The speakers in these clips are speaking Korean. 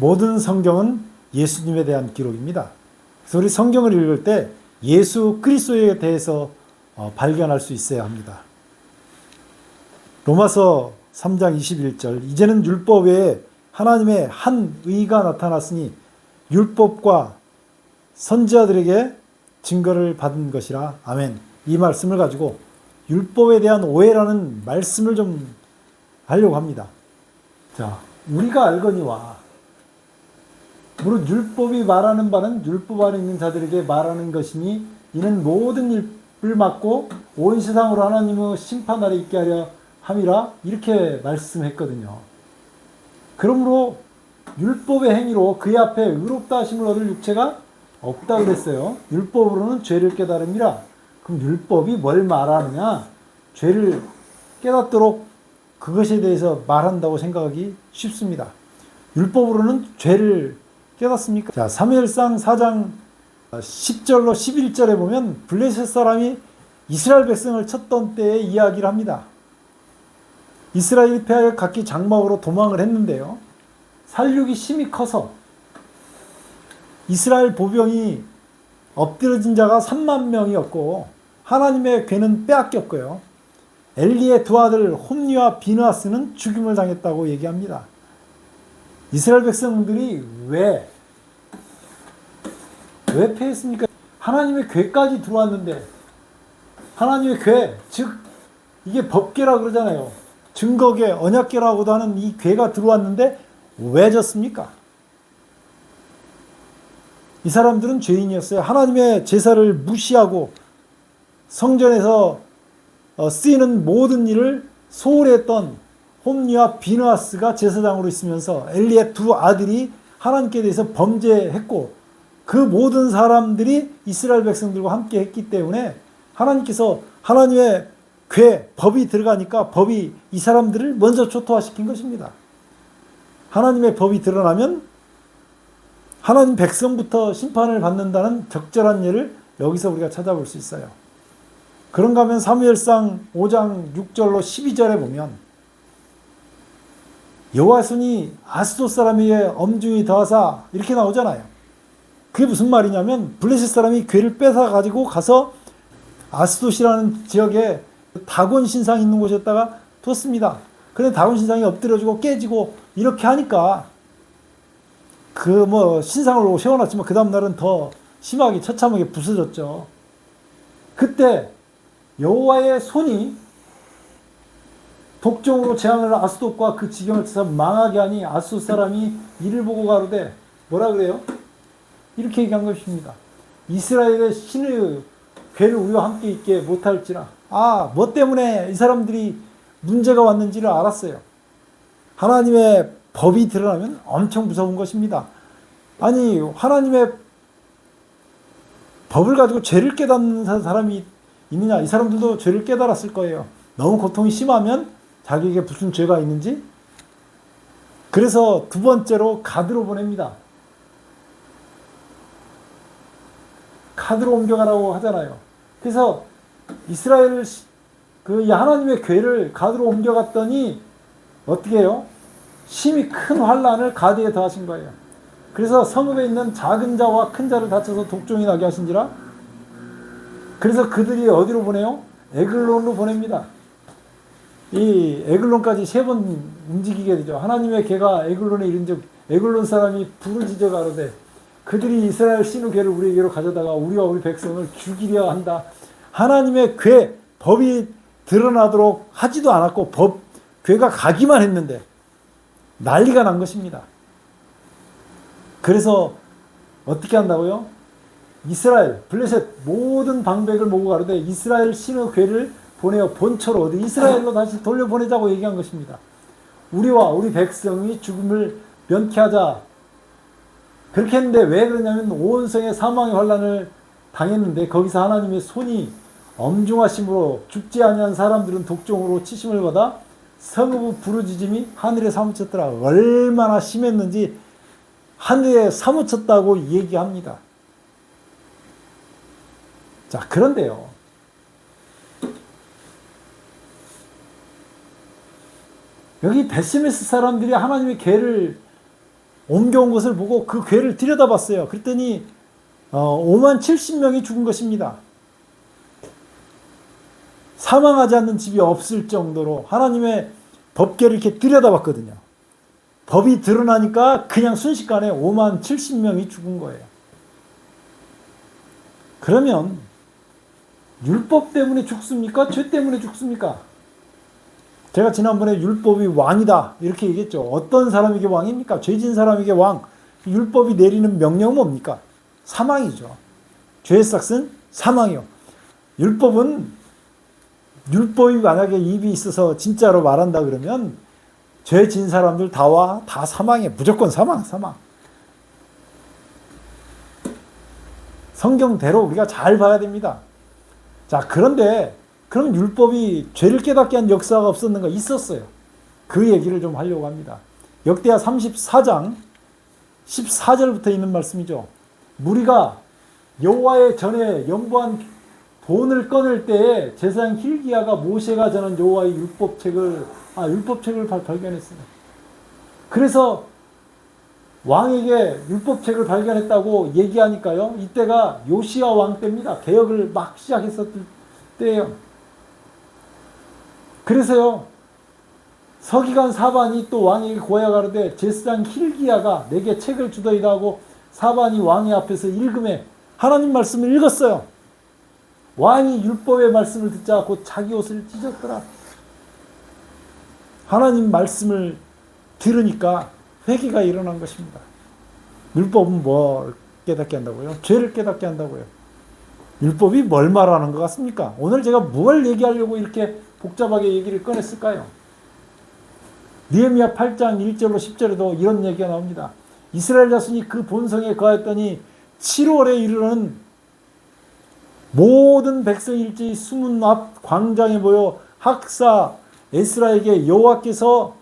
모든 성경은 예수님에 대한 기록입니다. 그래서 우리 성경을 읽을 때 예수 그리스도에 대해서 발견할 수 있어야 합니다. 로마서 3장 21절 이제는 율법 외에 하나님의 한 의가 나타났으니 율법과 선지자들에게 증거를 받은 것이라. 아멘. 이 말씀을 가지고 율법에 대한 오해라는 말씀을 좀 하려고 합니다. 자, 우리가 알거니와 무릇 율법이 말하는 바는 율법 안에 있는 자들에게 말하는 것이니 이는 모든 일을 맡고 온 세상으로 하나님의 심판 아래 있게 하려 함이라. 이렇게 말씀했거든요. 그러므로 율법의 행위로 그의 앞에 의롭다 하심을 얻을 육체가 없다 그랬어요. 율법으로는 죄를 깨달음이라. 그럼 율법이 뭘 말하느냐? 죄를 깨닫도록 그것에 대해서 말한다고 생각하기 쉽습니다. 율법으로는 죄를 깨닫습니까? 자, 사무엘상 4장 10절로 11절에 보면 블레셋 사람이 이스라엘 백성을 쳤던 때의 이야기를 합니다. 이스라엘이 패하여 각기 장막으로 도망을 했는데요. 살육이 심히 커서 이스라엘 보병이 엎드러진 자가 3만 명이었고 하나님의 괴는 빼앗겼고요. 엘리의 두 아들 홈니와 비느하스는 죽임을 당했다고 얘기합니다. 이스라엘 백성들이 왜 패했습니까? 하나님의 괴까지 들어왔는데, 하나님의 괴, 즉 이게 법궤라 그러잖아요. 증거궤, 언약궤라고도 하는 이 괴가 들어왔는데 왜 졌습니까? 이 사람들은 죄인이었어요. 하나님의 제사를 무시하고 성전에서 쓰이는 모든 일을 소홀히 했던 홈니와 비느하스가 제사장으로 있으면서 엘리의 두 아들이 하나님께 대해서 범죄했고 그 모든 사람들이 이스라엘 백성들과 함께 했기 때문에 하나님께서 하나님의 괴, 법이 들어가니까 법이 이 사람들을 먼저 초토화시킨 것입니다. 하나님의 법이 드러나면 하나님 백성부터 심판을 받는다는 적절한 예를 여기서 우리가 찾아볼 수 있어요. 그런가 하면 사무엘상 5장 6절로 12절에 보면 여호와 손이 아스돗 사람에게 엄중히 더하사 이렇게 나오잖아요. 그게 무슨 말이냐면 블레셋 사람이 괴를 뺏어 가지고 가서 아스돗이라는 지역에 다곤 신상이 있는 곳에다가 뒀습니다. 그런데 다곤 신상이 엎드려지고 깨지고 이렇게 하니까 신상을 세워놨지만 그 다음날은 더 심하게 처참하게 부서졌죠. 그때 여호와의 손이 독종으로 재앙을 아스돗과 그 지경을 쳐서 망하게 하니 아스돗 사람이 이를 보고 가로되 뭐라 그래요? 이렇게 얘기한 것입니다. 이스라엘의 신의 괴를 우리와 함께 있게 못할지라. 뭐 때문에 이 사람들이 문제가 왔는지를 알았어요. 하나님의 법이 드러나면 엄청 무서운 것입니다. 아니, 하나님의 법을 가지고 죄를 깨닫는 사람이 있느냐? 이 사람들도 죄를 깨달았을 거예요. 너무 고통이 심하면 자기에게 무슨 죄가 있는지. 그래서 두 번째로 가드로 보냅니다. 가드로 옮겨가라고 하잖아요. 그래서 이스라엘 하나님의 괴를 가드로 옮겨갔더니 어떻게 해요? 심히 큰 환란을 가드에 더하신 거예요. 그래서 성읍에 있는 작은 자와 큰 자를 다쳐서 독종이 나게 하신지라. 그래서 그들이 어디로 보내요? 에글론으로 보냅니다. 이 에글론까지 3번 움직이게 되죠. 하나님의 괴가 에글론에 이른즉 에글론 사람이 부르짖어 가로되 그들이 이스라엘 신의 괴를 우리에게로 가져다가 우리와 우리 백성을 죽이려 한다. 하나님의 괴, 법이 드러나도록 하지도 않았고 괴가 가기만 했는데 난리가 난 것입니다. 그래서 어떻게 한다고요? 이스라엘, 블레셋 모든 방백을 모으고 가로되 이스라엘 신의 괴를 보내어 본처로 어디 이스라엘로 다시 돌려보내자고 얘기한 것입니다. 우리와 우리 백성이 죽음을 면케하자. 그렇게 했는데 왜 그러냐면 온 성에 사망의 환란을 당했는데 거기서 하나님의 손이 엄중하심으로 죽지 아니한 사람들은 독종으로 치심을 받아 성읍의 부르짖음이 하늘에 사무쳤더라. 얼마나 심했는지 하늘에 사무쳤다고 얘기합니다. 자, 그런데요. 여기 베스메스 사람들이 하나님의 괴를 옮겨온 것을 보고 그 괴를 들여다봤어요. 그랬더니 5만 70명이 죽은 것입니다. 사망하지 않는 집이 없을 정도로 하나님의 법궤를 이렇게 들여다봤거든요. 법이 드러나니까 그냥 순식간에 5만 70명이 죽은 거예요. 그러면 율법 때문에 죽습니까? 죄 때문에 죽습니까? 제가 지난번에 율법이 왕이다 이렇게 얘기했죠. 어떤 사람에게 왕입니까? 죄진 사람에게 왕. 율법이 내리는 명령은 뭡니까? 사망이죠. 죄의 삭은 사망이요. 율법이 만약에 입이 있어서 진짜로 말한다 그러면 죄진 사람들 다 사망해. 무조건 사망. 성경대로 우리가 잘 봐야 됩니다. 자, 그런데 그럼 율법이 죄를 깨닫게 한 역사가 없었는가? 있었어요. 그 얘기를 좀 하려고 합니다. 역대하 34장 14절부터 있는 말씀이죠. 무리가 여호와의 전에 연보한 본을 꺼낼 때에 제사장 hil기야가 모세가 전한 여호와의 율법책을 발견했어요. 그래서 왕에게 율법책을 발견했다고 얘기하니까요. 이때가 요시야 왕 때입니다. 개혁을 막 시작했었을 때예요. 그래서요. 서기관 사반이 또 왕에게 고하가로되 제사장 hil기야가 내게 책을 주더이다 하고 사반이 왕의 앞에서 읽음에 하나님 말씀을 읽었어요. 왕이 율법의 말씀을 듣자 곧 자기 옷을 찢었더라. 하나님 말씀을 들으니까 회개가 일어난 것입니다. 율법은 뭘 깨닫게 한다고요? 죄를 깨닫게 한다고요. 율법이 뭘 말하는 것 같습니까? 오늘 제가 뭘 얘기하려고 이렇게 복잡하게 얘기를 꺼냈을까요? 느헤미야 8장 1절로 10절에도 이런 얘기가 나옵니다. 이스라엘 자손이 그 본성에 거하였더니 7월에 이르는 모든 백성이 일제히 수문 앞 광장에 모여 학사 에스라에게 여호와께서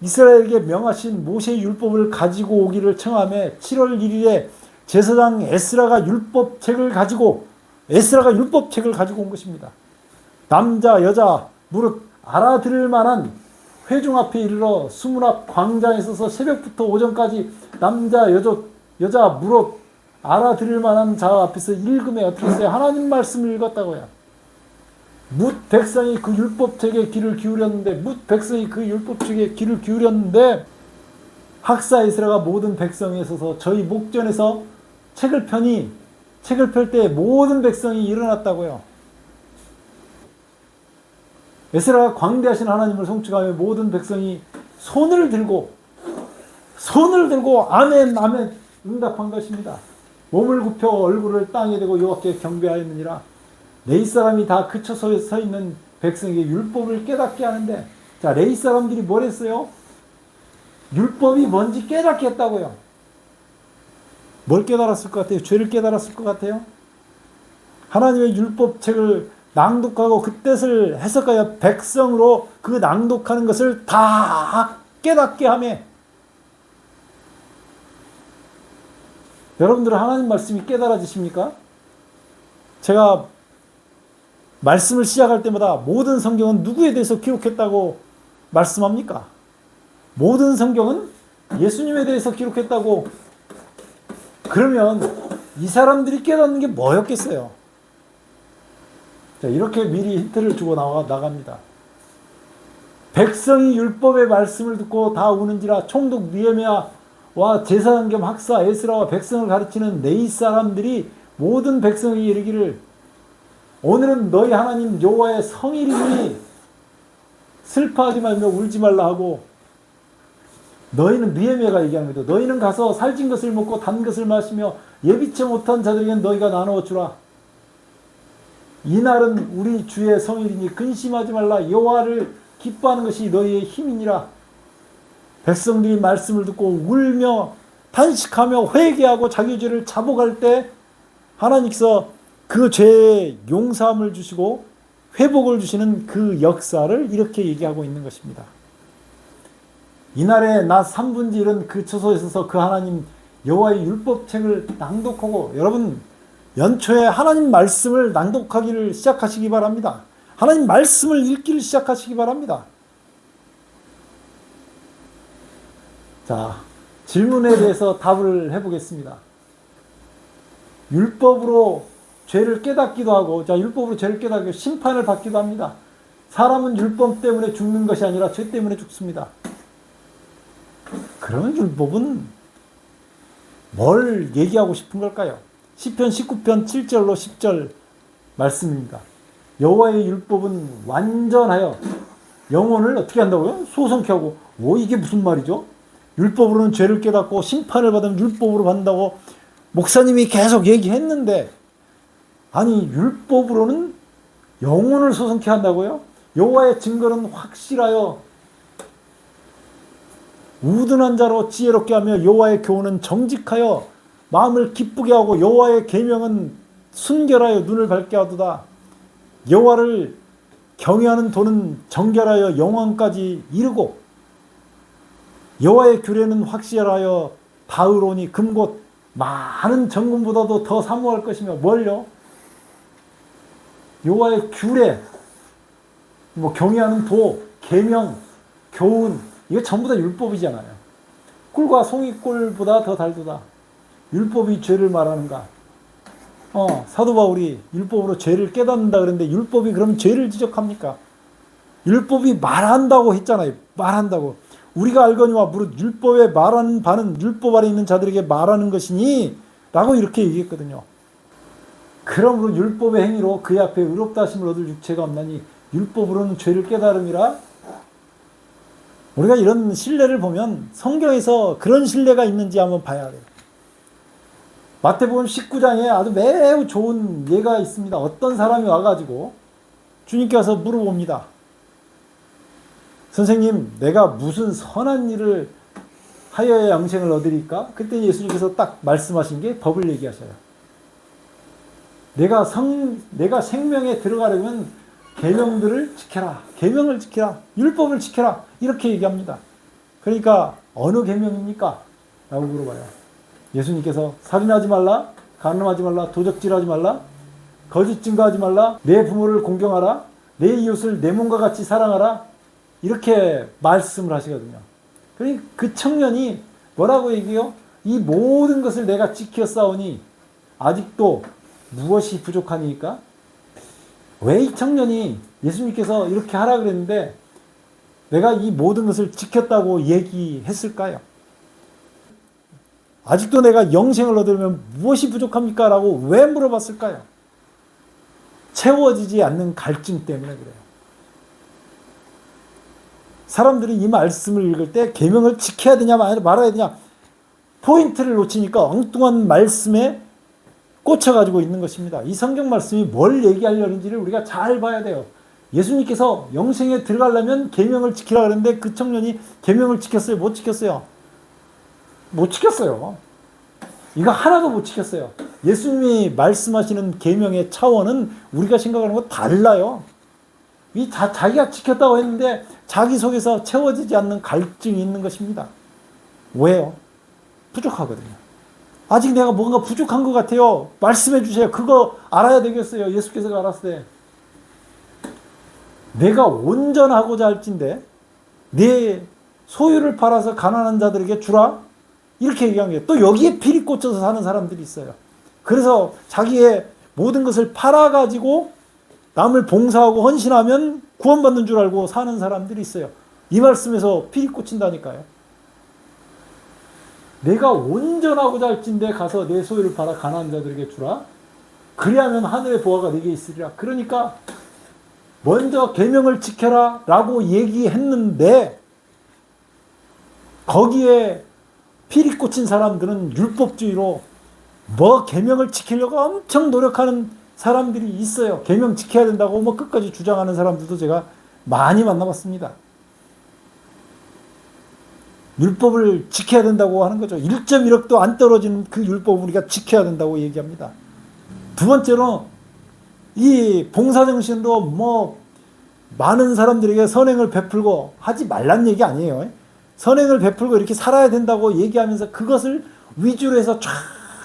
이스라엘에게 명하신 모세의 율법을 가지고 오기를 청하며 7월 1일에 제사장 에스라가 율법책을 가지고 온 것입니다. 남자 여자 무릇 알아들을 만한 회중 앞에 이르러 수문 앞 광장에 서서 새벽부터 오전까지 남자 여자 무릇 알아들을 만한 자 앞에서 읽음에 어떻게 했어요? 하나님 말씀을 읽었다고요. 뭇 백성이 그 율법책에 귀를 기울였는데 학사 에스라가 모든 백성에 서서 저희 목전에서 책을 펼 때 모든 백성이 일어났다고요. 에스라가 광대하신 하나님을 송축하며 모든 백성이 손을 들고 아멘 응답한 것입니다. 몸을 굽혀 얼굴을 땅에 대고 여호와께 경배하였느니라. 레위 사람이 다 그쳐서 서 있는 백성에게 율법을 깨닫게 하는데, 자, 레위 사람들이 뭘 했어요? 율법이 뭔지 깨닫게 했다고요. 뭘 깨달았을 것 같아요? 죄를 깨달았을 것 같아요? 하나님의 율법책을 낭독하고 그 뜻을 해석하여 백성으로 그 낭독하는 것을 다 깨닫게 하며, 여러분들은 하나님 말씀이 깨달아지십니까? 제가 말씀을 시작할 때마다 모든 성경은 누구에 대해서 기록했다고 말씀합니까? 모든 성경은 예수님에 대해서 기록했다고. 그러면 이 사람들이 깨닫는 게 뭐였겠어요? 자, 이렇게 미리 힌트를 주고 나갑니다. 백성이 율법의 말씀을 듣고 다 우는지라. 총독 느헤미야와 제사장 겸 학사 에스라와 백성을 가르치는 레위 사람들이 모든 백성에게 이르기를 오늘은 너희 하나님 여호와의 성일이니 슬퍼하지 말며 울지 말라 하고, 너희는 느헤미야가 얘기하는 거죠. 너희는 가서 살찐 것을 먹고 단 것을 마시며 예비치 못한 자들에게는 너희가 나누어 주라. 이날은 우리 주의 성일이니 근심하지 말라. 여호와를 기뻐하는 것이 너희의 힘이니라. 백성들이 말씀을 듣고 울며 탄식하며 회개하고 자기 죄를 자복할 때 하나님께서 그 죄의 용서함을 주시고 회복을 주시는 그 역사를 이렇게 얘기하고 있는 것입니다. 이날에 낮 3분지 1은 그 처소에 서서 그 하나님 여호와의 율법책을 낭독하고, 여러분 연초에 하나님 말씀을 낭독하기를 시작하시기 바랍니다. 하나님 말씀을 읽기를 시작하시기 바랍니다. 자, 질문에 대해서 답을 해보겠습니다. 율법으로 죄를 깨닫기도 하고, 자, 율법으로 죄를 깨닫고 심판을 받기도 합니다. 사람은 율법 때문에 죽는 것이 아니라 죄 때문에 죽습니다. 그러면 율법은 뭘 얘기하고 싶은 걸까요? 시편 19편 7절로 10절 말씀입니다. 여호와의 율법은 완전하여 영혼을 어떻게 한다고요? 소성케 하고. 이게 무슨 말이죠? 율법으로는 죄를 깨닫고 심판을 받으면 율법으로 받는다고 목사님이 계속 얘기했는데, 아니 율법으로는 영혼을 소성케 한다고요? 여호와의 증거는 확실하여 우둔한 자로 지혜롭게 하며 여호와의 교훈은 정직하여 마음을 기쁘게 하고 여호와의 계명은 순결하여 눈을 밝게 하도다. 여호와를 경외하는 도는 정결하여 영원까지 이르고 여호와의 규례는 확실하여 다으로니 금곧 많은 정금보다도 더 사모할 것이며. 뭘요? 여호와의 규례, 경외하는 도, 계명, 교훈, 이거 전부 다 율법이잖아요. 꿀과 송이꿀보다 더 달도다. 율법이 죄를 말하는가? 사도 바울이 율법으로 죄를 깨닫는다 그랬는데 율법이 그럼 죄를 지적합니까? 율법이 말한다고 했잖아요. 말한다고. 우리가 알거니와 무릇 율법에 말하는 바는 율법 아래 있는 자들에게 말하는 것이니 라고 이렇게 얘기했거든요. 그러므로 율법의 행위로 그의 앞에 의롭다 하심을 얻을 육체가 없나니 율법으로는 죄를 깨달음이라. 우리가 이런 신뢰를 보면 성경에서 그런 신뢰가 있는지 한번 봐야 돼요. 마태복음 19장에 아주 매우 좋은 예가 있습니다. 어떤 사람이 와가지고 주님께서 물어봅니다. 선생님, 내가 무슨 선한 일을 하여야 영생을 얻으리까? 그때 예수님께서 딱 말씀하신 게 법을 얘기하셔요. 내가 생명에 들어가려면 계명들을 지켜라. 계명을 지켜라. 율법을 지켜라. 이렇게 얘기합니다. 그러니까 어느 계명입니까? 라고 물어봐요. 예수님께서 살인하지 말라, 간음하지 말라, 도적질하지 말라, 거짓 증거하지 말라, 내 부모를 공경하라, 내 이웃을 내 몸과 같이 사랑하라. 이렇게 말씀을 하시거든요. 그러니 그 청년이 뭐라고 얘기해요? 이 모든 것을 내가 지켰사오니 아직도 무엇이 부족하니까? 왜 이 청년이 예수님께서 이렇게 하라 그랬는데 내가 이 모든 것을 지켰다고 얘기했을까요? 아직도 내가 영생을 얻으려면 무엇이 부족합니까? 라고 왜 물어봤을까요? 채워지지 않는 갈증 때문에 그래요. 사람들이 이 말씀을 읽을 때 계명을 지켜야 되냐 말아야 되냐 포인트를 놓치니까 엉뚱한 말씀에 꽂혀가지고 있는 것입니다. 이 성경 말씀이 뭘 얘기하려는지를 우리가 잘 봐야 돼요. 예수님께서 영생에 들어가려면 계명을 지키라 그랬는데 그 청년이 계명을 지켰어요? 못 지켰어요? 못 지켰어요. 이거 하나도 못 지켰어요. 예수님이 말씀하시는 계명의 차원은 우리가 생각하는 거 달라요. 자기가 지켰다고 했는데 자기 속에서 채워지지 않는 갈증이 있는 것입니다. 왜요? 부족하거든요. 아직 내가 뭔가 부족한 것 같아요. 말씀해 주세요. 그거 알아야 되겠어요. 예수께서 알았을 때. 내가 온전하고자 할진대 내 소유를 팔아서 가난한 자들에게 주라. 이렇게 얘기한 거예요. 또 여기에 피리 꽂혀서 사는 사람들이 있어요. 그래서 자기의 모든 것을 팔아가지고 남을 봉사하고 헌신하면 구원받는 줄 알고 사는 사람들이 있어요. 이 말씀에서 피리 꽂힌다니까요. 내가 온전하고자 할진대 가서 내 소유를 팔아 가난한 자들에게 주라. 그리하면 하늘의 보화가 내게 있으리라. 그러니까 먼저 계명을 지켜라 라고 얘기했는데 거기에 피리 꽂힌 사람들은 율법주의로 계명을 지키려고 엄청 노력하는 사람들이 있어요. 계명 지켜야 된다고 끝까지 주장하는 사람들도 제가 많이 만나봤습니다. 율법을 지켜야 된다고 하는 거죠. 1.1억도 안 떨어지는 그 율법을 우리가 지켜야 된다고 얘기합니다. 두 번째로 이 봉사정신도 많은 사람들에게 선행을 베풀고 하지 말란 얘기 아니에요. 선행을 베풀고 이렇게 살아야 된다고 얘기하면서 그것을 위주로 해서 쫙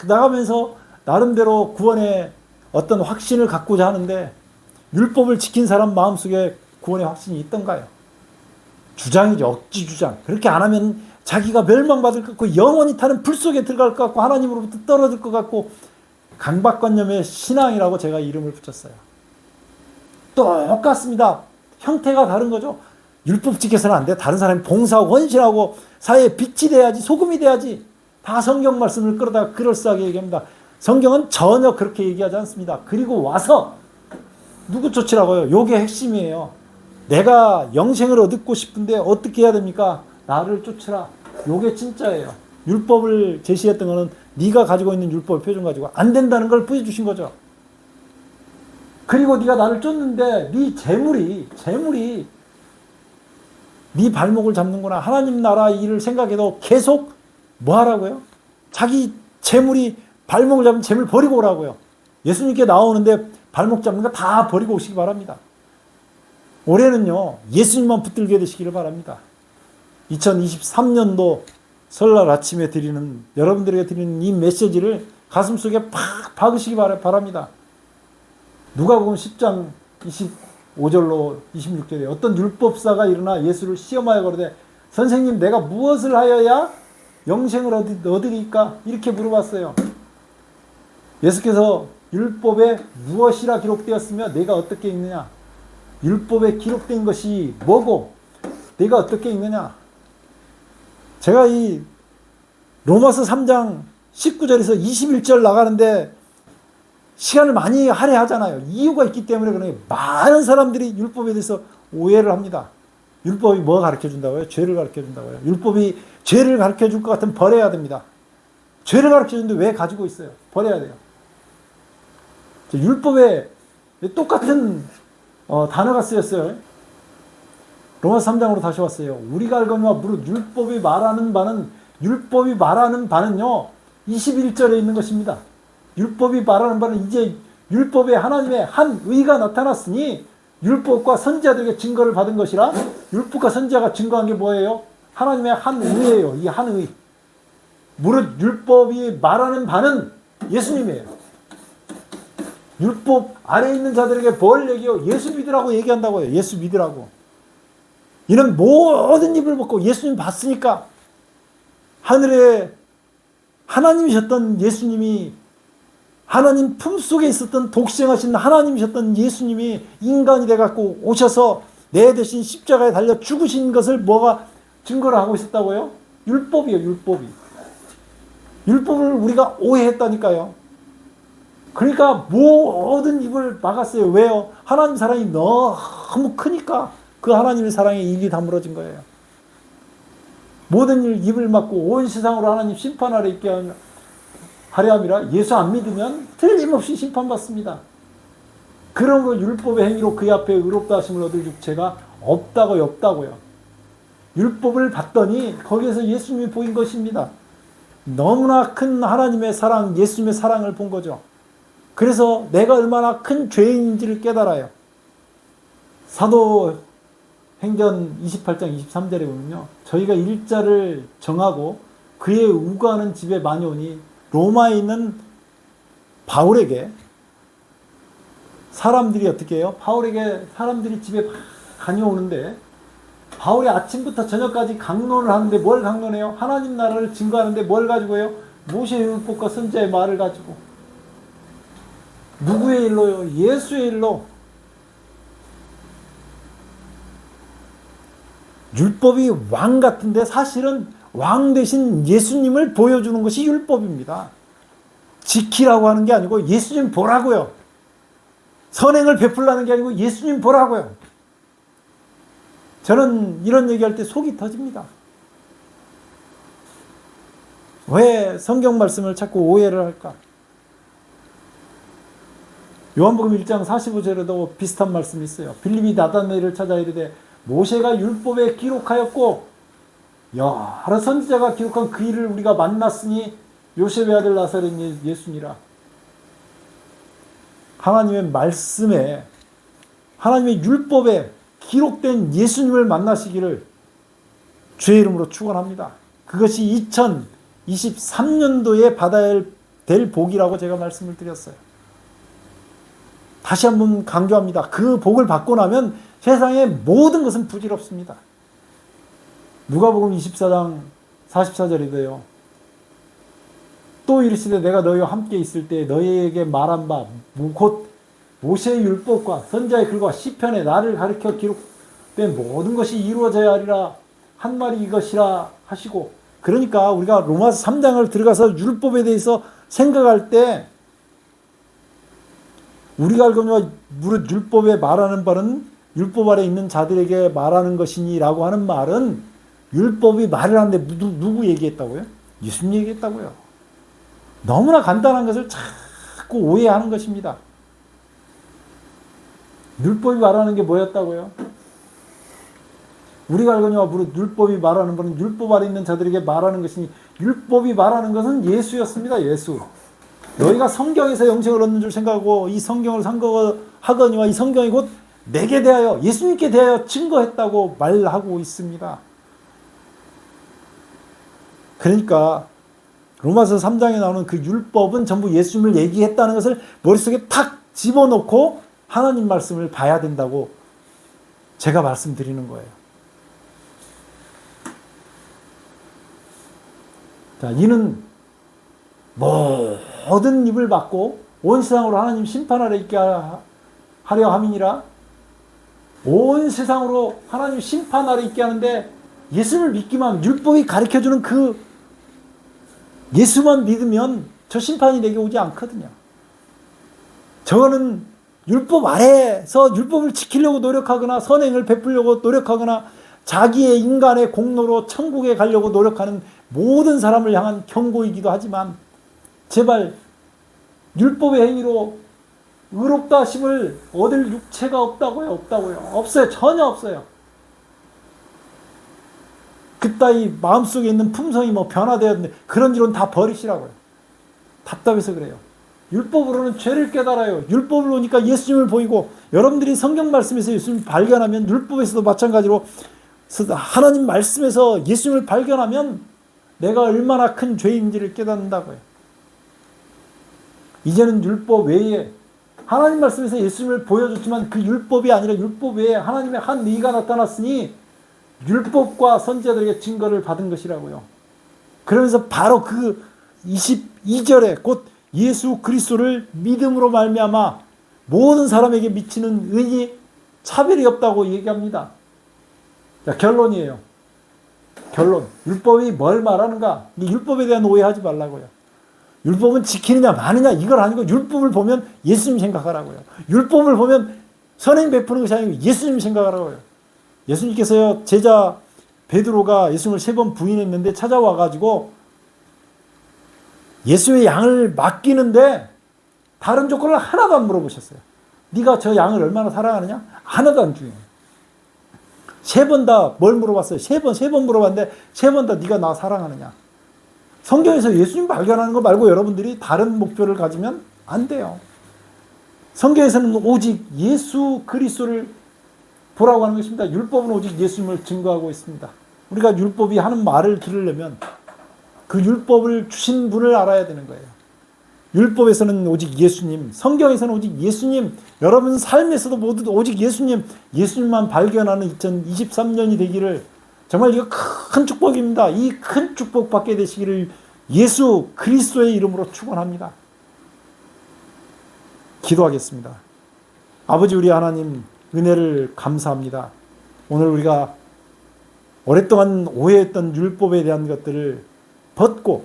나가면서 나름대로 구원의 어떤 확신을 갖고자 하는데 율법을 지킨 사람 마음속에 구원의 확신이 있던가요? 주장이죠. 억지 주장. 그렇게 안 하면 자기가 멸망받을 것 같고 영원히 타는 불 속에 들어갈 것 같고 하나님으로부터 떨어질 것 같고 강박관념의 신앙이라고 제가 이름을 붙였어요. 똑같습니다. 형태가 다른 거죠. 율법 지켜서는 안 돼. 다른 사람이 봉사하고 헌신하고 사회에 빛이 돼야지, 소금이 돼야지. 다 성경 말씀을 끌어다가 그럴싸하게 얘기합니다. 성경은 전혀 그렇게 얘기하지 않습니다. 그리고 와서 누구 쫓으라고요? 요게 핵심이에요. 내가 영생을 얻고 싶은데 어떻게 해야 됩니까? 나를 쫓으라. 요게 진짜예요. 율법을 제시했던 거는 네가 가지고 있는 율법의 표준 가지고 안 된다는 걸 보여주신 거죠. 그리고 네가 나를 쫓는데 네 재물이 네 발목을 잡는구나. 하나님 나라 일을 생각해도 계속 뭐 하라고요? 자기 재물이 발목을 잡은 재물 버리고 오라고요. 예수님께 나오는데 발목 잡는 거 다 버리고 오시기 바랍니다. 올해는요, 예수님만 붙들게 되시기를 바랍니다. 2023년도 설날 아침에 드리는, 여러분들에게 드리는 이 메시지를 가슴속에 팍 박으시기 바랍니다. 누가복음 10장 25절로 26절에 어떤 율법사가 일어나 예수를 시험하여 거르되 선생님 내가 무엇을 하여야 영생을 얻으리까? 이렇게 물어봤어요. 예수께서 율법에 무엇이라 기록되었으며 내가 어떻게 읽느냐? 율법에 기록된 것이 뭐고 내가 어떻게 읽느냐? 제가 이 로마서 3장 19절에서 21절 나가는데 시간을 많이 할애하잖아요. 이유가 있기 때문에 그러니 많은 사람들이 율법에 대해서 오해를 합니다. 율법이 뭐 가르쳐준다고요? 죄를 가르쳐준다고요? 율법이 죄를 가르쳐줄 것 같으면 버려야 됩니다. 죄를 가르쳐주는데 왜 가지고 있어요? 버려야 돼요. 율법에 똑같은 단어가 쓰였어요. 로마서 3장으로 다시 왔어요. 우리가 알거니와 무릇 율법이 말하는 바는요 21절에 있는 것입니다. 율법이 말하는 바는 이제 율법에 하나님의 한 의가 나타났으니 율법과 선지자들에게 증거를 받은 것이라. 율법과 선지자가 증거한 게 뭐예요? 하나님의 한 의예요. 이 한 의. 무릇 율법이 말하는 바는 예수님이에요. 율법 아래 있는 자들에게 뭘 얘기해요? 예수 믿으라고 얘기한다고요. 예수 믿으라고. 이는 모든 입을 벗고 예수님 봤으니까 하늘에 하나님이셨던 예수님이, 하나님 품속에 있었던 독생하신 하나님이셨던 예수님이 인간이 돼갖고 오셔서 내 대신 십자가에 달려 죽으신 것을 뭐가 증거를 하고 있었다고요? 율법이에요. 율법을 우리가 오해했다니까요. 그러니까 모든 입을 막았어요. 왜요? 하나님 사랑이 너무 크니까 그 하나님의 사랑에 입이 다물어진 거예요. 모든 일 입을 막고 온 세상으로 하나님 심판 아래 있게 하려 함이라. 예수 안 믿으면 틀림없이 심판받습니다. 그러므로 율법의 행위로 그의 앞에 의롭다 하심을 얻을 육체가 없다고요. 율법을 봤더니 거기에서 예수님이 보인 것입니다. 너무나 큰 하나님의 사랑, 예수님의 사랑을 본 거죠. 그래서 내가 얼마나 큰 죄인인지를 깨달아요. 사도행전 28장 23절에 보면요, 저희가 일자를 정하고 그의 우거하는 집에 많이 오니 로마에 있는 바울에게 사람들이 어떻게 해요? 바울에게 사람들이 집에 많이 오는데 바울이 아침부터 저녁까지 강론을 하는데 뭘 강론해요? 하나님 나라를 증거하는데 뭘 가지고 해요? 모세의 율법과 선지자의 말을 가지고. 누구의 일로요? 예수의 일로. 율법이 왕 같은데 사실은 왕 대신 예수님을 보여주는 것이 율법입니다. 지키라고 하는 게 아니고 예수님 보라고요. 선행을 베풀라는 게 아니고 예수님 보라고요. 저는 이런 얘기할 때 속이 터집니다. 왜 성경 말씀을 자꾸 오해를 할까? 요한복음 1장 45절에도 비슷한 말씀이 있어요. 빌립이 나다나엘을 찾아 이르되 모세가 율법에 기록하였고 여러 선지자가 기록한 그 일을 우리가 만났으니 요셉의 아들 나사렛 예수니라. 하나님의 말씀에, 하나님의 율법에 기록된 예수님을 만나시기를 주의 이름으로 축원합니다. 그것이 2023년도에 받아야 될 복이라고 제가 말씀을 드렸어요. 다시 한번 강조합니다. 그 복을 받고 나면 세상의 모든 것은 부질없습니다. 누가복음 24장 44절에도요. 또 이르시되 내가 너희와 함께 있을 때 너희에게 말한 바 곧 모세의 율법과 선지자의 글과 시편에 나를 가르쳐 기록된 모든 것이 이루어져야 하리라 한 말이 이것이라 하시고, 그러니까 우리가 로마서 3장을 들어가서 율법에 대해서 생각할 때 우리가 알거니와 무릇 율법에 말하는 바는 율법 아래 있는 자들에게 말하는 것이니라고 하는 말은 율법이 말을 하는데 누구 얘기했다고요? 예수님 얘기했다고요. 너무나 간단한 것을 자꾸 오해하는 것입니다. 율법이 말하는 게 뭐였다고요? 우리가 알거니와 무릇 율법이 말하는 바는 율법 아래 있는 자들에게 말하는 것이니, 율법이 말하는 것은 예수였습니다. 예수. 너희가 성경에서 영생을 얻는 줄 생각하고 이 성경을 상고하거니와 이 성경이 곧 내게 대하여 예수님께 대하여 증거했다고 말하고 있습니다. 그러니까 로마서 3장에 나오는 그 율법은 전부 예수님을 얘기했다는 것을 머릿속에 탁 집어넣고 하나님 말씀을 봐야 된다고 제가 말씀드리는 거예요. 자, 이는 모든 입을 막고 온 세상으로 하나님 심판하러 있게 하려 함이니라. 온 세상으로 하나님 심판하러 있게 하는데, 예수를 믿기만 하면, 율법이 가르쳐주는 그 예수만 믿으면 저 심판이 내게 오지 않거든요. 저거는 율법 아래에서 율법을 지키려고 노력하거나 선행을 베풀려고 노력하거나 자기의 인간의 공로로 천국에 가려고 노력하는 모든 사람을 향한 경고이기도 하지만, 제발 율법의 행위로 의롭다 하심을 얻을 육체가 없다고요. 없어요. 전혀 없어요. 그따위 마음속에 있는 품성이 변화되었는데 그런 일은 다 버리시라고요. 답답해서 그래요. 율법으로는 죄를 깨달아요. 율법을 보니까 예수님을 보이고, 여러분들이 성경 말씀에서 예수님을 발견하면, 율법에서도 마찬가지로 하나님 말씀에서 예수님을 발견하면 내가 얼마나 큰 죄인지를 깨닫는다고요. 이제는 율법 외에, 하나님 말씀에서 예수님을 보여줬지만 그 율법이 아니라 율법 외에 하나님의 한 의가 나타났으니 율법과 선지자들에게 증거를 받은 것이라고요. 그러면서 바로 그 22절에 곧 예수 그리스도를 믿음으로 말미암아 모든 사람에게 미치는 의니 차별이 없다고 얘기합니다. 자, 결론이에요. 결론. 율법이 뭘 말하는가? 율법에 대한 오해하지 말라고요. 율법은 지키느냐 마느냐 이걸 아니고, 율법을 보면 예수님 생각하라고요. 율법을 보면 선행 베푸는 것이 아니고 예수님 생각하라고요. 예수님께서요, 제자 베드로가 예수님을 3번 부인했는데 찾아와가지고 예수의 양을 맡기는데 다른 조건을 하나도 안 물어보셨어요. 네가 저 양을 얼마나 사랑하느냐? 하나도 안 중요해요. 3번 다 뭘 물어봤어요? 3번 물어봤는데 3번 다 네가 나 사랑하느냐? 성경에서 예수님 발견하는 거 말고 여러분들이 다른 목표를 가지면 안 돼요. 성경에서는 오직 예수 그리스도를 보라고 하는 것입니다. 율법은 오직 예수님을 증거하고 있습니다. 우리가 율법이 하는 말을 들으려면 그 율법을 주신 분을 알아야 되는 거예요. 율법에서는 오직 예수님, 성경에서는 오직 예수님, 여러분 삶에서도 모두 오직 예수님, 예수님만 발견하는 2023년이 되기를, 정말 이거 큰 축복입니다. 이 큰 축복 받게 되시기를 예수 그리스도의 이름으로 축원합니다. 기도하겠습니다. 아버지 우리 하나님, 은혜를 감사합니다. 오늘 우리가 오랫동안 오해했던 율법에 대한 것들을 벗고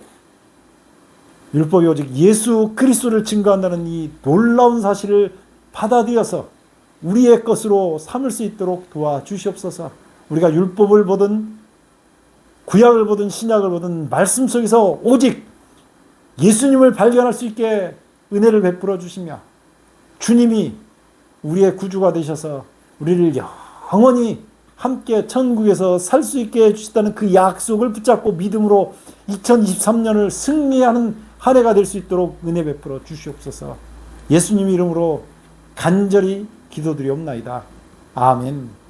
율법이 오직 예수 그리스도를 증거한다는 이 놀라운 사실을 받아들여서 우리의 것으로 삼을 수 있도록 도와주시옵소서. 우리가 율법을 보든 구약을 보든 신약을 보든 말씀 속에서 오직 예수님을 발견할 수 있게 은혜를 베풀어 주시며, 주님이 우리의 구주가 되셔서 우리를 영원히 함께 천국에서 살 수 있게 해주셨다는 그 약속을 붙잡고 믿음으로 2023년을 승리하는 한 해가 될 수 있도록 은혜 베풀어 주시옵소서. 예수님 이름으로 간절히 기도드리옵나이다. 아멘.